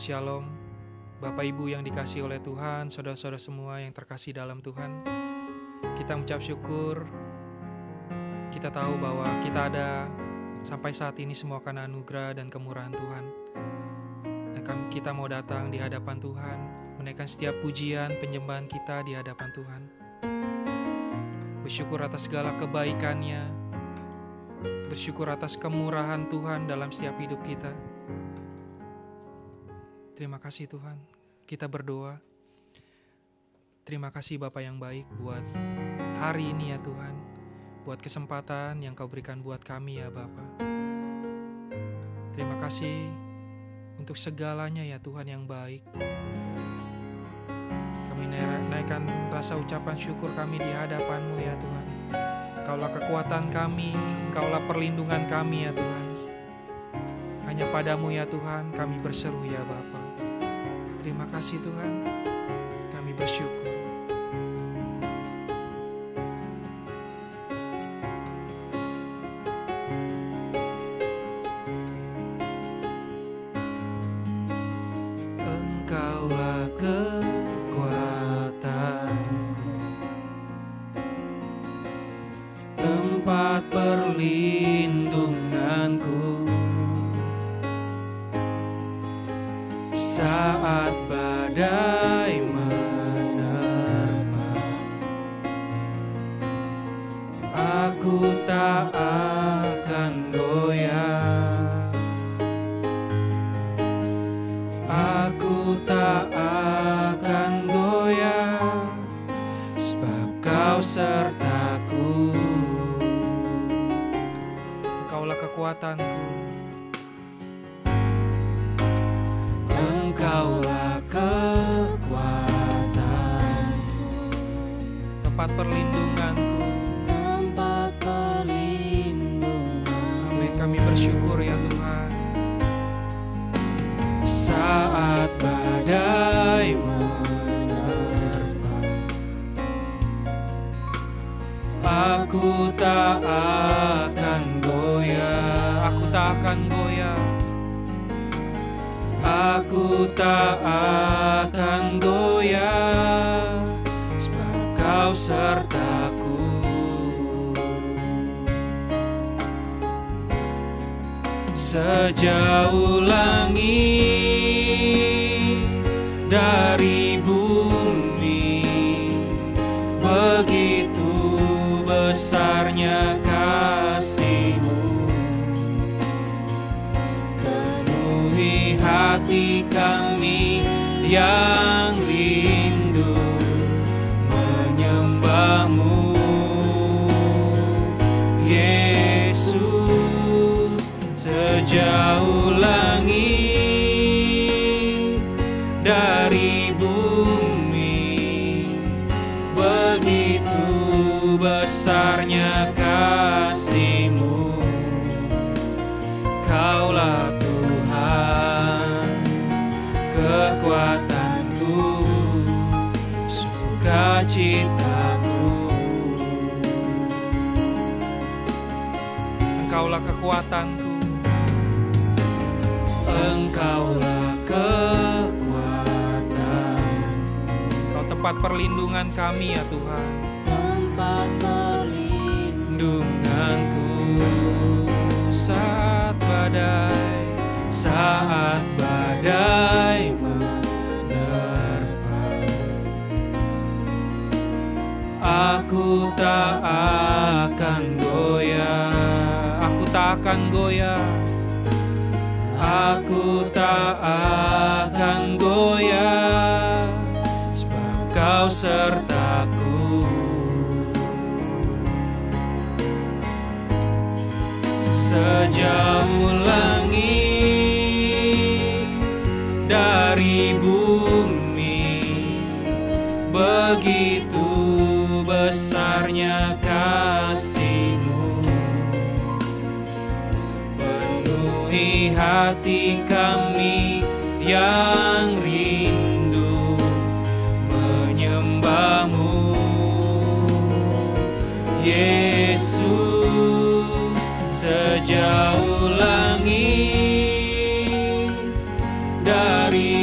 Shalom, Bapak Ibu yang dikasihi oleh Tuhan, saudara-saudara semua yang terkasih dalam Tuhan. Kita mengucap syukur, kita tahu bahwa kita ada sampai saat ini semua karena anugerah dan kemurahan Tuhan. Dan kita mau datang di hadapan Tuhan, menaikkan setiap pujian, penyembahan kita di hadapan Tuhan. Bersyukur atas segala kebaikan-Nya, bersyukur atas kemurahan Tuhan dalam setiap hidup kita. Terima kasih Tuhan, kita berdoa. Terima kasih Bapa yang baik buat hari ini ya Tuhan, buat kesempatan yang Kau berikan buat kami ya Bapa. Terima kasih untuk segalanya ya Tuhan yang baik. Kami naikkan rasa ucapan syukur kami di hadapan-Mu ya Tuhan. Kaulah kekuatan kami, Kaulah perlindungan kami ya Tuhan. Hanya pada-Mu ya Tuhan kami berseru ya Bapa. Terima kasih Tuhan, kami bersyukur. Engkaulah kekuatanku, tempat perlindunganku. Saat badai menerpa, aku tak akan goyah. Aku tak akan goyah, sebab Kau sertaku. Engkaulah kekuatanku, Engkaulah kekuatanku, tempat perlindunganku. Tempat perlindungan. Amin, kami bersyukur ya Tuhan. Saat badai menerpa, aku tak akan goyah. Aku tak akan goyah. Aku tak akan goyah, sebab Kau sertaku. Sejauh langit dari bumi, begitu besarnya kasih-Mu. Penuhi hati kami yang rindu menyembah-Mu, Yesus. Sejauh langit dari bumi, begitu besarnya kasih-Mu. Kaulah Tuhan, kekuatanku, sukacitaku. Engkaulah kekuatanku, Engkaulah kekuatan. Kau tempat perlindungan kami ya Tuhan. Tempat perlindunganku saat badai menerpa, aku tak akan goyah. Aku tak akan goyah. Aku tak akan goyah, sebab Kau sertaku. Sejauh langit dari bumi, begitu besarnya kasih-Mu. Penuhi hati kami yang rindu menyembah-Mu, Yesus. Sejauh langit dari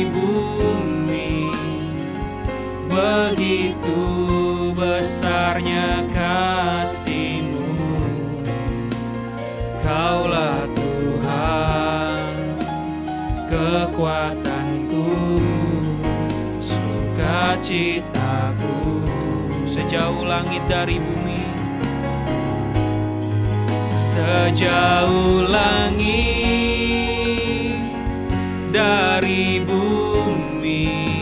kekuatanku, sukacitaku. Sejauh langit dari bumi, sejauh langit dari bumi,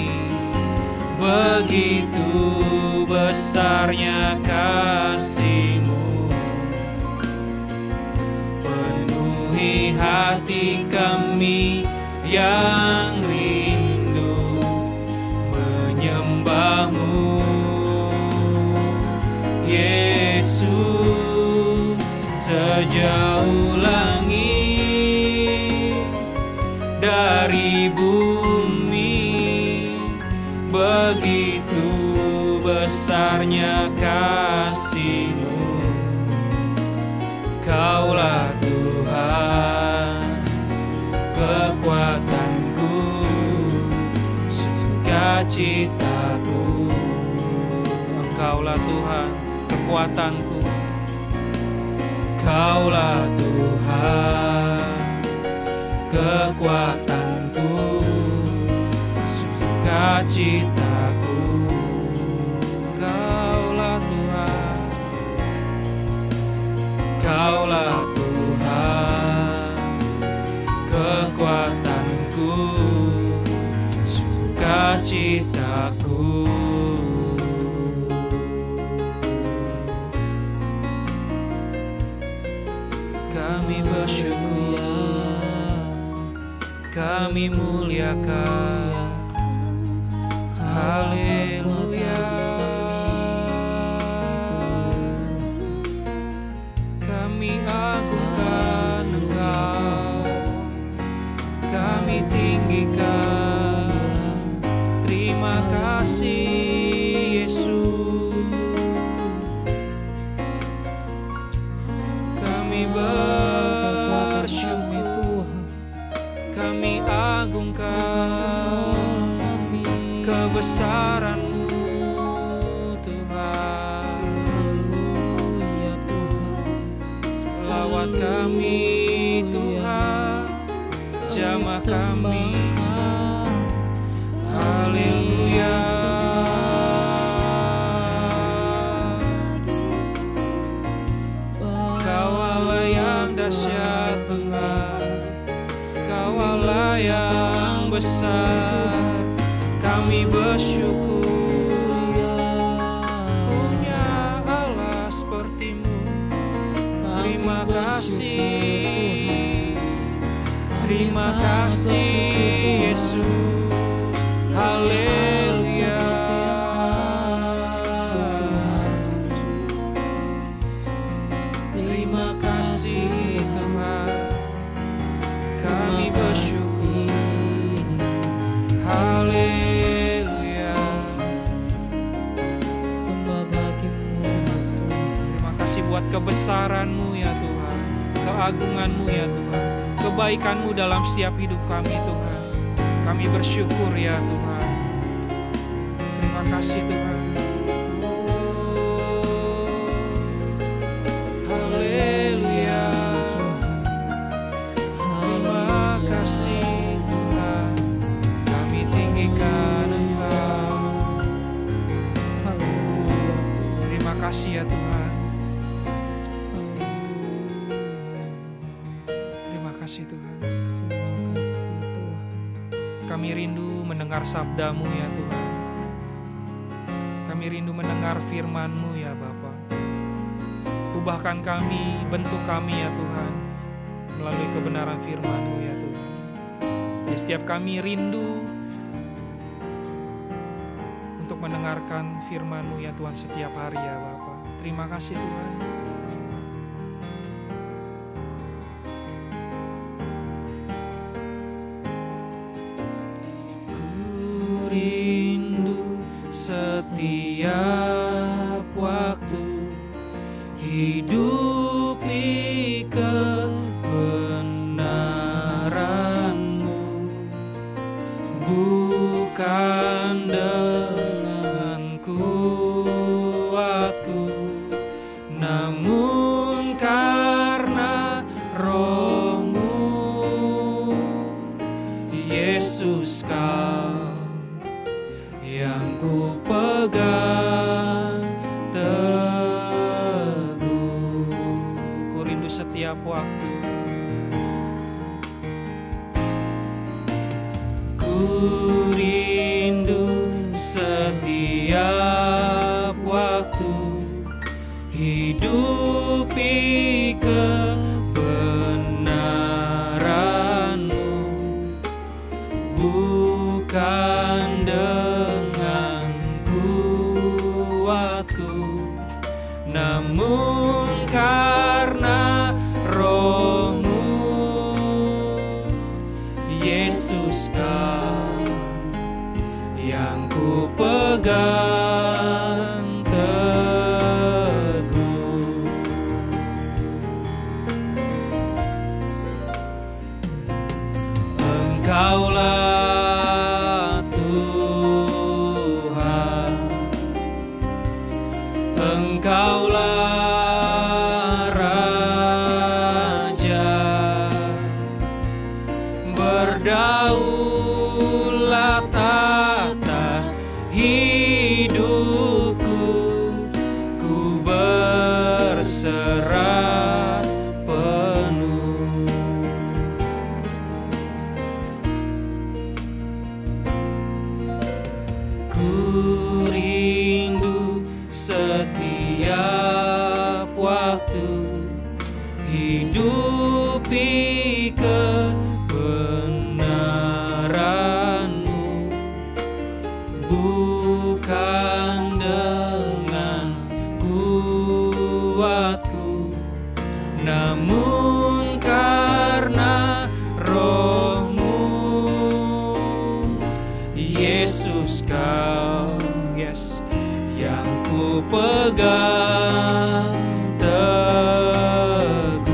begitu besarnya kasih-Mu. Penuhi hati kami yang rindu menyembah-Mu, Yesus. Sejauh langit dari bumi, begitu besarnya kasih-Mu. Kaulah Tuhan, kekuatanku, sukacitaku. Engkaulah Tuhan, kekuatanku. Kaulah Tuhan, kekuatanku, sukacitaku. Kaulah Tuhan, Kaulah Tuhan, kekuatanku, sukacitaku. Kami bersyukur, kami muliakan, haleluya. Kami agungkan Engkau, kami tinggikan. Terima kasih Yesus. Kami bersyukur, kami agungkan kebesaran-Mu Tuhan. Lawat kami Tuhan, jamah kami, haleluya. Kau Allah yang dahsyat Tuhan, Kau Allah yang besar. Kami bersyukur punya Allah seperti-Mu. Terima kasih, terima kasih Yesus, haleluya. Terima kasih Tuhan, kami bersyukur, haleluya. Sembah bagi-Mu. Terima kasih buat kebesaran-Mu ya Tuhan, keagungan-Mu ya Tuhan, kebaikan-Mu dalam setiap hidup kami Tuhan. Kami bersyukur ya Tuhan. Terima kasih Tuhan. Haleluya. Terima kasih Tuhan. Kami tinggikan Engkau. Terima kasih ya Tuhan. Terima kasih Tuhan. Kami rindu mendengar sabda-Mu ya Tuhan. Kami rindu mendengar firman-Mu ya Bapa. Ubahkan kami, bentuk kami ya Tuhan, melalui kebenaran firman-Mu ya Tuhan. Ya, setiap kami rindu untuk mendengarkan firman-Mu ya Tuhan setiap hari ya Bapa. Terima kasih Tuhan. Rindu setiap waktu hidupi kebenaran-Mu, bukan dengan kuatku, namun karena Roh-Mu, Yesus. Yesus Kau yang ku pegang teguh. Ku rindu setiap waktu, ku rindu setiap waktu hidupi kebenaran-Mu, bukan dengan kuatku, namun karena Roh-Mu. Yesus Kau yang ku pegang teguh. Engkaulah Tuhan, Engkaulah Raja, berdaulat atas hidupku, ku berserah penuh. Ku rindu setiap waktu hidupi kebenaran-Mu, bukan dengan kuatku, namun karena Roh-Mu. Yesus Kau, yes, yang ku pegang teguh.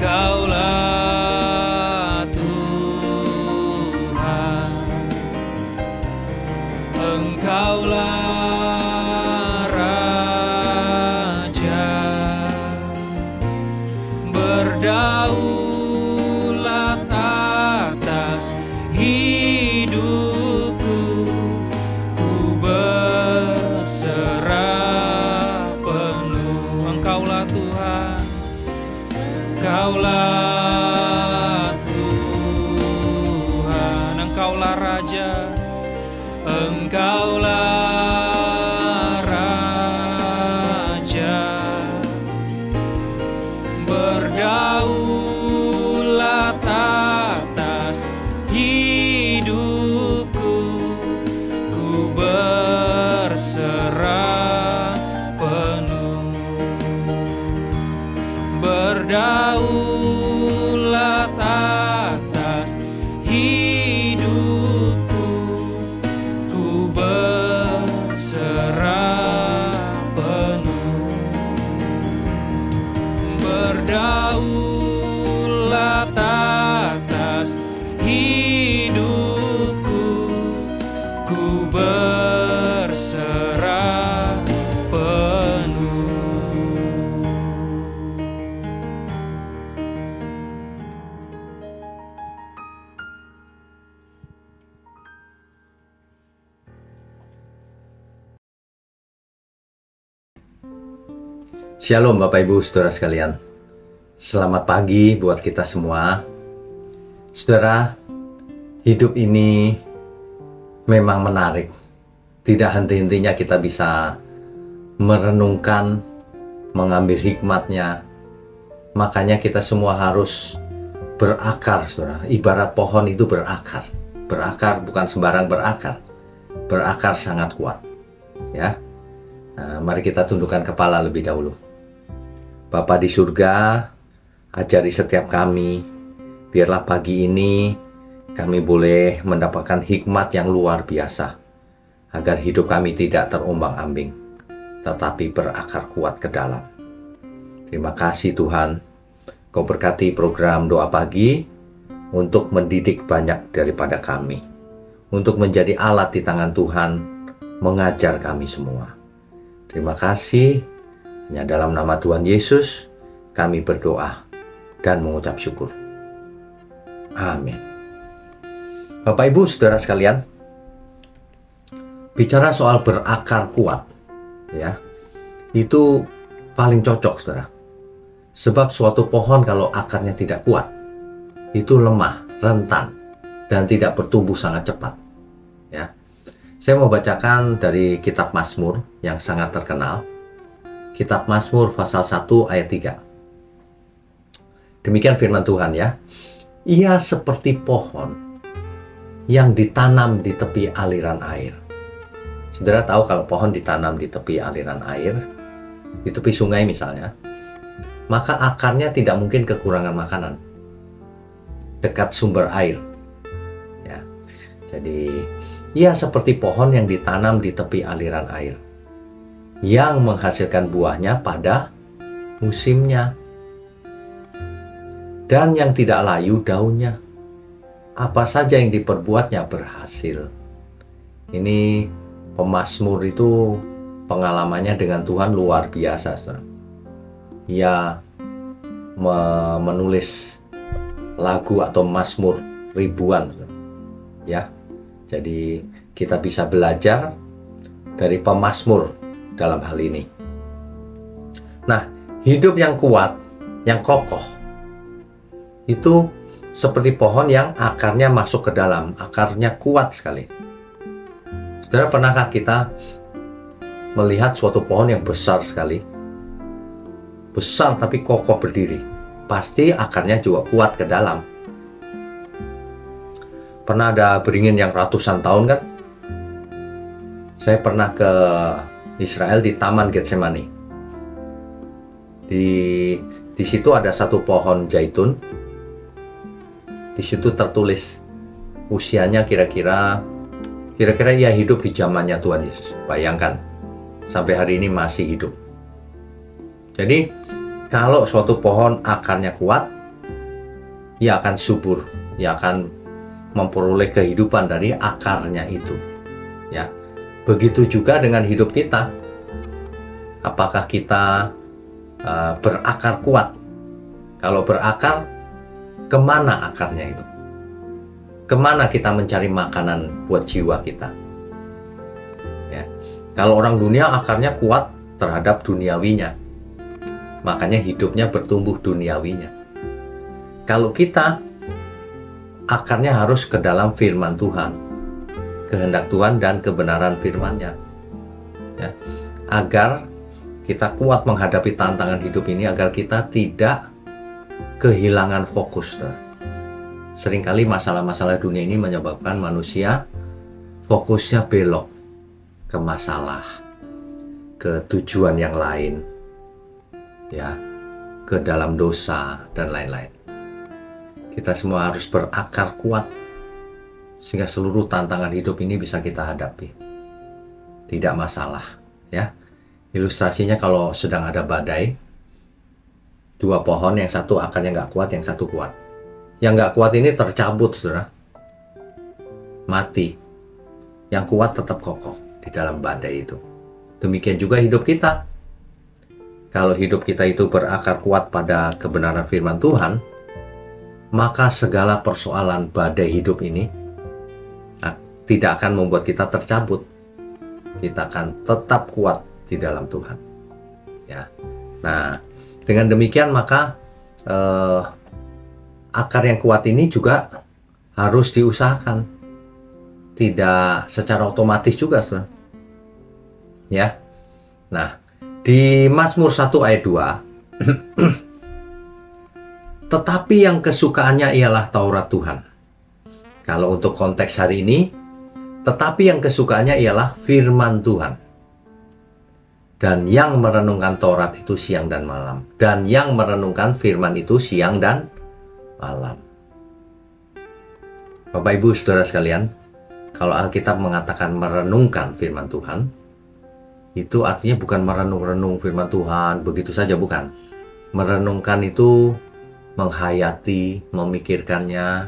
Engkaulah Tuhan, Engkaulah Raja, berdaulat atas hidupku, ku berserah penuh. Engkaulah Tuhan, Engkaulah Tuhan, Engkaulah Raja, Engkaulah Raja, berdaulat atas hidupku, ku berserah penuh. Berdaulat atas hidupku, ku berserah penuh. Berdaulat atas hidupku, ku berserah penuh. Shalom Bapak Ibu Saudara sekalian. Selamat pagi buat kita semua. Saudara, hidup ini memang menarik. Tidak henti-hentinya kita bisa merenungkan, mengambil hikmatnya. Makanya kita semua harus berakar, saudara. Ibarat pohon itu berakar. Berakar bukan sembarang berakar. Berakar sangat kuat. Ya. Nah, mari kita tundukkan kepala lebih dahulu. Bapa di surga, ajari setiap kami, biarlah pagi ini kami boleh mendapatkan hikmat yang luar biasa, agar hidup kami tidak terombang-ambing, tetapi berakar kuat ke dalam. Terima kasih Tuhan, Kau berkati program doa pagi untuk mendidik banyak daripada kami, untuk menjadi alat di tangan Tuhan, mengajar kami semua. Terima kasih. Hanya dalam nama Tuhan Yesus kami berdoa dan mengucap syukur. Amin. Bapak Ibu Saudara sekalian, bicara soal berakar kuat, ya, itu paling cocok, Saudara. Sebab suatu pohon kalau akarnya tidak kuat, itu lemah, rentan, dan tidak bertumbuh sangat cepat. Ya, saya mau bacakan dari kitab Mazmur yang sangat terkenal. Kitab Mazmur pasal 1 ayat 3. Demikian firman Tuhan, ya. Ia seperti pohon yang ditanam di tepi aliran air. Saudara tahu kalau pohon ditanam di tepi aliran air, di tepi sungai misalnya, maka akarnya tidak mungkin kekurangan makanan dekat sumber air. Ya. Jadi, ia seperti pohon yang ditanam di tepi aliran air, yang menghasilkan buahnya pada musimnya, dan yang tidak layu daunnya. Apa saja yang diperbuatnya berhasil. Ini pemazmur itu pengalamannya dengan Tuhan luar biasa, saudara. Ia menulis lagu atau mazmur ribuan, saudara. Ya, jadi kita bisa belajar dari pemazmur dalam hal ini. Nah, hidup yang kuat, yang kokoh, itu seperti pohon yang akarnya masuk ke dalam, akarnya kuat sekali. Saudara, pernahkah kita melihat suatu pohon yang besar sekali? Besar tapi kokoh berdiri. Pasti akarnya juga kuat ke dalam. Pernah ada beringin yang ratusan tahun kan? Saya pernah ke Israel di Taman Getsemani. Di situ ada satu pohon zaitun. Di situ tertulis usianya kira-kira ia hidup di zamannya Tuhan Yesus. Bayangkan, sampai hari ini masih hidup. Jadi, kalau suatu pohon akarnya kuat, ia akan subur, ia akan memperoleh kehidupan dari akarnya itu. Ya, begitu juga dengan hidup kita. Apakah kita berakar kuat? Kalau berakar, kemana akarnya itu? Kemana kita mencari makanan buat jiwa kita? Ya. Kalau orang dunia akarnya kuat terhadap duniawinya, makanya hidupnya bertumbuh duniawinya. Kalau kita, akarnya harus ke dalam firman Tuhan, kehendak Tuhan dan kebenaran firman-Nya, ya. Agar kita kuat menghadapi tantangan hidup ini, agar kita tidak kehilangan fokus. Seringkali masalah-masalah dunia ini menyebabkan manusia fokusnya belok ke masalah, ke tujuan yang lain, ya, ke dalam dosa dan lain-lain. Kita semua harus berakar kuat sehingga seluruh tantangan hidup ini bisa kita hadapi. Tidak masalah, ya. Ilustrasinya kalau sedang ada badai, dua pohon, yang satu akarnya nggak kuat, yang satu kuat. Yang nggak kuat ini tercabut, saudara, mati. Yang kuat tetap kokoh di dalam badai itu. Demikian juga hidup kita. Kalau hidup kita itu berakar kuat pada kebenaran firman Tuhan, maka segala persoalan badai hidup ini tidak akan membuat kita tercabut. Kita akan tetap kuat di dalam Tuhan. Ya. Nah, dengan demikian maka akar yang kuat ini juga harus diusahakan. Tidak secara otomatis juga, saudara. Ya. Nah, di Mazmur 1 ayat 2, tetapi yang kesukaannya ialah Taurat Tuhan. Kalau untuk konteks hari ini, tetapi yang kesukaannya ialah firman Tuhan. Dan yang merenungkan Taurat itu siang dan malam. Dan yang merenungkan firman itu siang dan malam. Bapak Ibu Saudara sekalian, kalau Alkitab mengatakan merenungkan firman Tuhan, itu artinya bukan merenung-renung firman Tuhan begitu saja, bukan. Merenungkan itu menghayati, memikirkannya,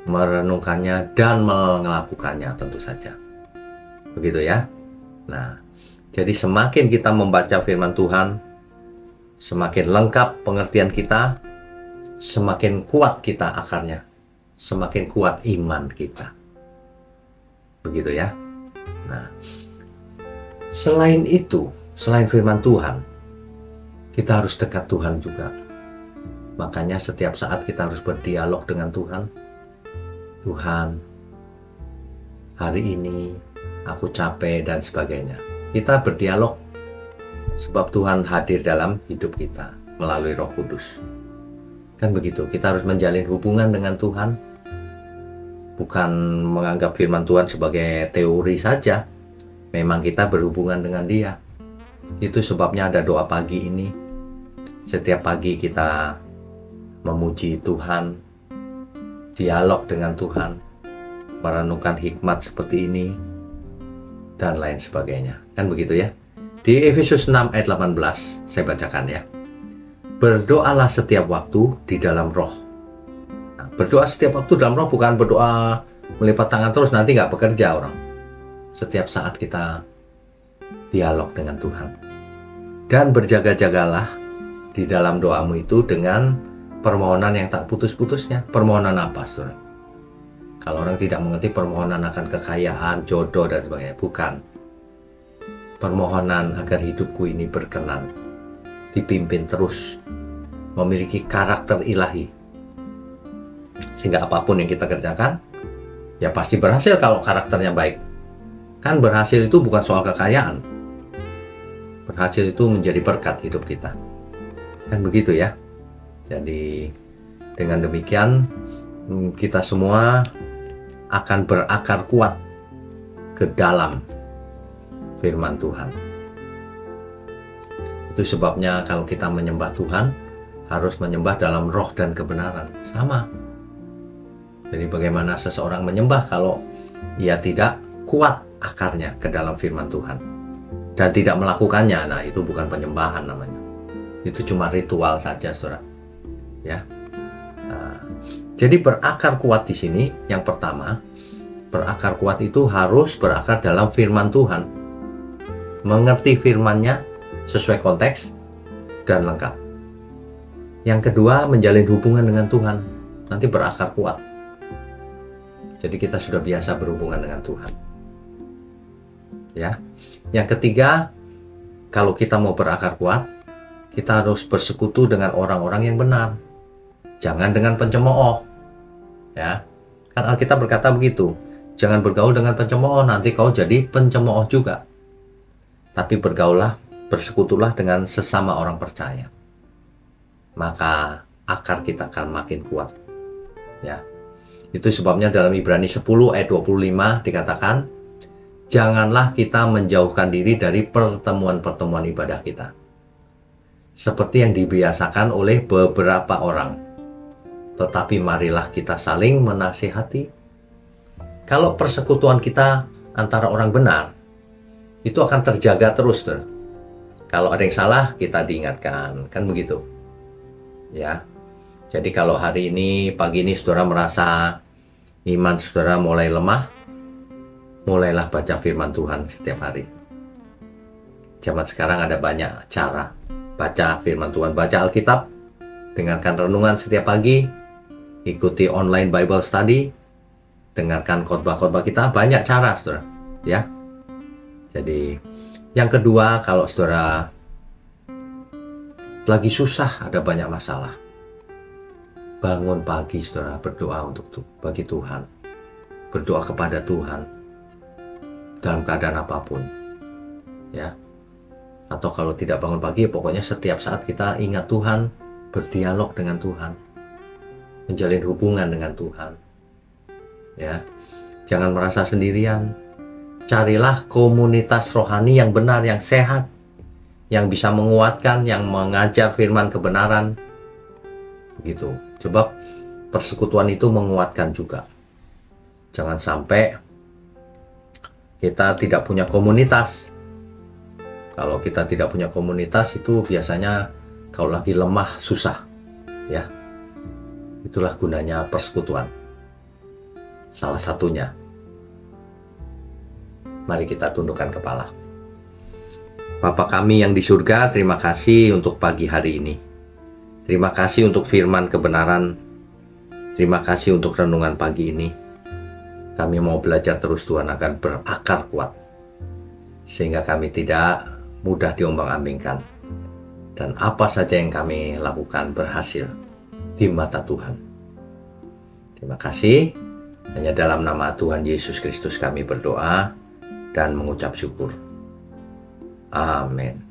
merenungkannya, dan melakukannya tentu saja. Begitu ya. Nah, jadi semakin kita membaca firman Tuhan, Semakin lengkap pengertian kita, semakin kuat kita akarnya, semakin kuat iman kita. Begitu ya. Nah, selain itu, selain firman Tuhan, kita harus dekat Tuhan juga. Makanya setiap saat kita harus berdialog dengan Tuhan. Tuhan, hari ini aku capek dan sebagainya. Kita berdialog sebab Tuhan hadir dalam hidup kita melalui Roh Kudus. Kan begitu, kita harus menjalin hubungan dengan Tuhan. Bukan menganggap firman Tuhan sebagai teori saja. Memang kita berhubungan dengan Dia. Itu sebabnya ada doa pagi ini. Setiap pagi kita memuji Tuhan, dialog dengan Tuhan, merenungkan hikmat seperti ini, dan lain sebagainya. Kan begitu ya. Di Efesus 6 ayat 18, saya bacakan ya. Berdoalah setiap waktu di dalam roh. Nah, berdoa setiap waktu dalam roh bukan berdoa melipat tangan terus nanti nggak bekerja orang. Setiap saat kita dialog dengan Tuhan. Dan berjaga-jagalah di dalam doamu itu dengan permohonan yang tak putus-putusnya. Permohonan apa, saudara? Kalau orang tidak mengerti permohonan akan kekayaan, jodoh, dan sebagainya. Bukan. Permohonan agar hidupku ini berkenan, dipimpin terus, memiliki karakter ilahi. Sehingga apapun yang kita kerjakan, ya pasti berhasil kalau karakternya baik. Kan berhasil itu bukan soal kekayaan. Berhasil itu menjadi berkat hidup kita. Kan begitu ya. Jadi dengan demikian kita semua akan berakar kuat ke dalam firman Tuhan. Itu sebabnya kalau kita menyembah Tuhan harus menyembah dalam roh dan kebenaran. Sama. Jadi bagaimana seseorang menyembah kalau ia tidak kuat akarnya ke dalam firman Tuhan dan tidak melakukannya? Nah, itu bukan penyembahan namanya. Itu cuma ritual saja, saudara. Ya. Nah, jadi berakar kuat di sini yang pertama, berakar kuat itu harus berakar dalam firman Tuhan. Mengerti firman-Nya sesuai konteks dan lengkap. Yang kedua, menjalin hubungan dengan Tuhan. Nanti berakar kuat. Jadi kita sudah biasa berhubungan dengan Tuhan. Ya. Yang ketiga, kalau kita mau berakar kuat, kita harus bersekutu dengan orang-orang yang benar. Jangan dengan pencemooh. Ya. Kan Alkitab berkata begitu. Jangan bergaul dengan pencemooh, nanti kau jadi pencemooh juga. Tapi bergaulah, bersekutulah dengan sesama orang percaya. Maka akar kita akan makin kuat. Ya. Itu sebabnya dalam Ibrani 10 ayat 25 dikatakan, janganlah kita menjauhkan diri dari pertemuan-pertemuan ibadah kita. Seperti yang dibiasakan oleh beberapa orang. Tetapi marilah kita saling menasihati. Kalau persekutuan kita antara orang benar, itu akan terjaga terus, tuh. Kalau ada yang salah, kita diingatkan, kan begitu. Ya. Jadi kalau hari ini, pagi ini saudara merasa iman saudara mulai lemah, mulailah baca firman Tuhan setiap hari. Zaman sekarang ada banyak cara baca firman Tuhan, baca Alkitab, dengarkan renungan setiap pagi, ikuti online Bible study, dengarkan khotbah-khotbah kita, banyak cara, saudara. Ya. Jadi, yang kedua, kalau saudara lagi susah, ada banyak masalah, bangun pagi, saudara, berdoa bagi Tuhan, berdoa kepada Tuhan dalam keadaan apapun, ya. Atau kalau tidak bangun pagi, pokoknya setiap saat kita ingat Tuhan, berdialog dengan Tuhan, menjalin hubungan dengan Tuhan, ya. Jangan merasa sendirian. Carilah komunitas rohani yang benar, yang sehat, yang bisa menguatkan, yang mengajar firman kebenaran. Begitu. Sebab persekutuan itu menguatkan juga. Jangan sampai kita tidak punya komunitas. Kalau kita tidak punya komunitas, itu biasanya kalau lagi lemah, susah. Ya. Itulah gunanya persekutuan. Salah satunya. Mari kita tundukkan kepala. Bapa kami yang di surga, terima kasih untuk pagi hari ini. Terima kasih untuk firman kebenaran. Terima kasih untuk renungan pagi ini. Kami mau belajar terus Tuhan agar berakar kuat, sehingga kami tidak mudah diombang-ambingkan. Dan apa saja yang kami lakukan berhasil di mata Tuhan. Terima kasih. Hanya dalam nama Tuhan Yesus Kristus kami berdoa dan mengucap syukur. Amin.